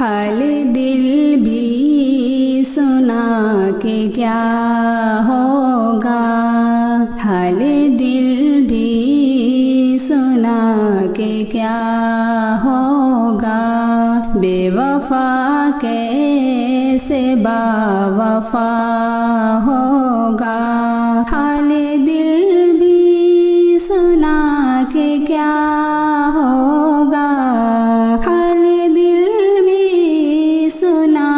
حال دل بھی سنا کہ کیا ہوگا، حال دل بھی سنا کہ کیا ہوگا، بے وفا کیسے با وفا ہوگا، حال دل بھی سنا کہ کیا ہوگا، حال دل بھی سنا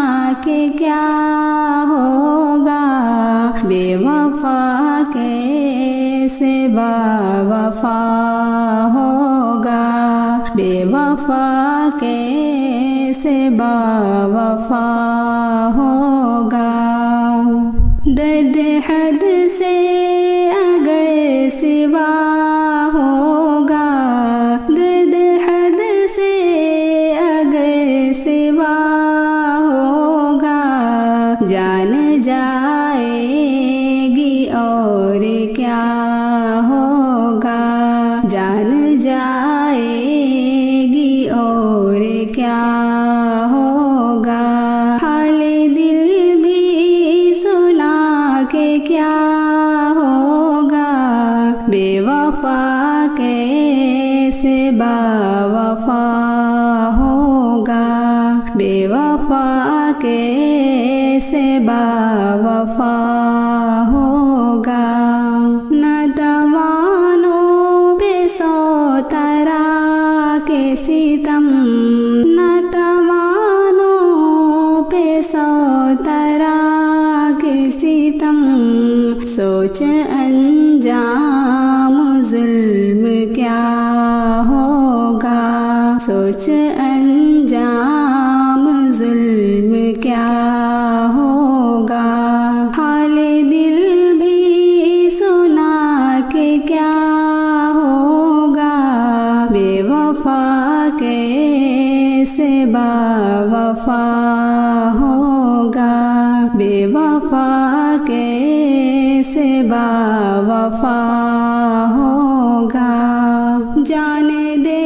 کہ کیا ہوگا، بے وفا کیسے با وفا ہوگا، بے وفا کیسے با وفا ہوگا، درد حد سے اگر سوا ہوگا، درد حد سے اگر سوا ہوگا، جان جائے گی اور کیا ہوگا، جان جائے گی اور کیا ہوگا، حال دل بھی سنا کہ کیا ہوگا، بے وفا کیسے با وفا ہوگا، بے وفا کیسے با وفا ہوگا، نہ توانوں پہ سو طرح کے ستم، نہ توانوں پہ سو طرح کے ستم، سوچ انجام ظلم کیا ہوگا، سوچ انجام ظلم کیا ہوگا، حال دل بھی سنا کہ کیا ہوگا، بے وفا کیسے با وفا ہوگا، بے وفا کیسے با وفا ہوگا، جان دے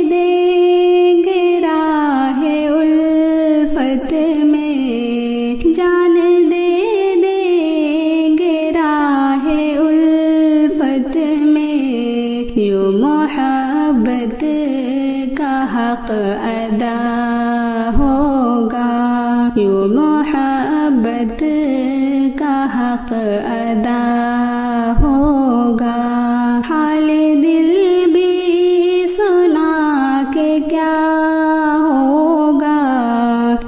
دیں گے راہ الفت میں، جان دے دیں گے راہ الفت میں، یوں محبت کا حق ادا ہوگا، یوں محبت کا حق ادا ہوگا، حال دل بھی سنا کہ کیا ہوگا،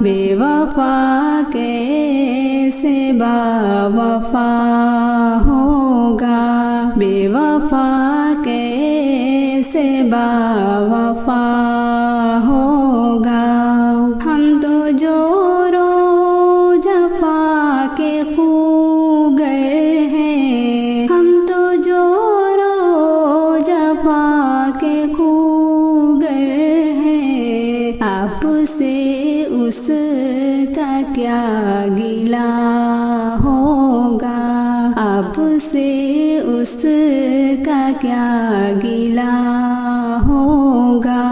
بے وفا کیسے با وفا ہوگا، بے وفا کیسے با وفا ہوگا، ہم تو جو رو جفا کے خوگر ہیں، ہم تو جو رو جفا کے خوگر ہیں، آپ سے اس کا کیا گلہ ہوگا، آپ سے اس کا کیا گلہ ہوگا،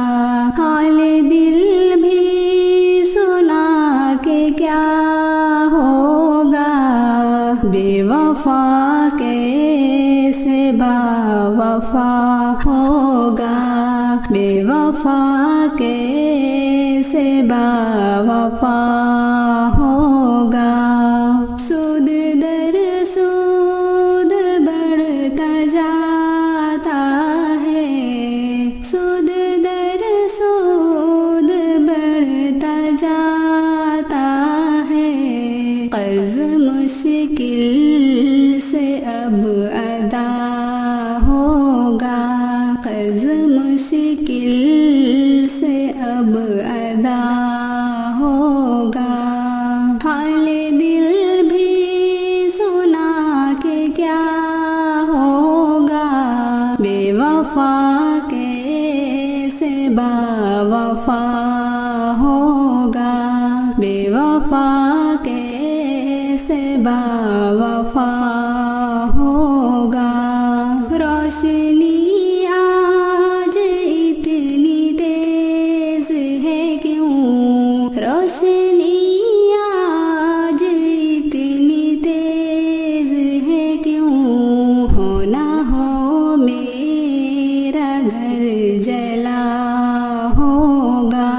حال دل بھی سنا کہ کیا ہوگا، بے وفا کیسے با وفا ہوگا، بے وفا کیسے با وفا ہوگا، سود در سود بڑھتا جاتا ہے، سود در سود بڑھتا جاتا ہے، قرض مشکل سے اب ادا ہوگا، قرض مشکل سے اب ادا ہوگا، روشنی آج اتنی تیز ہے کیوں ہونا ہو میرا گھر جلا ہوگا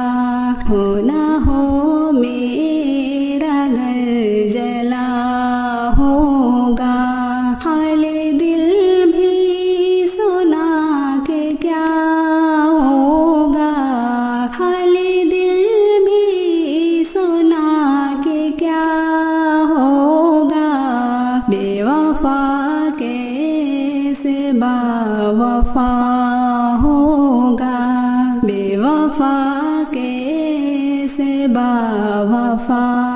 ہونا ہو میرا گھر جلا ہوگا حال دل بھی سنا کہ کیا ہوگا حال دل بھی سنا کہ کیا ہوگا بے وفا کیسے با وفا ہوگا بے وفا کیسے با وفا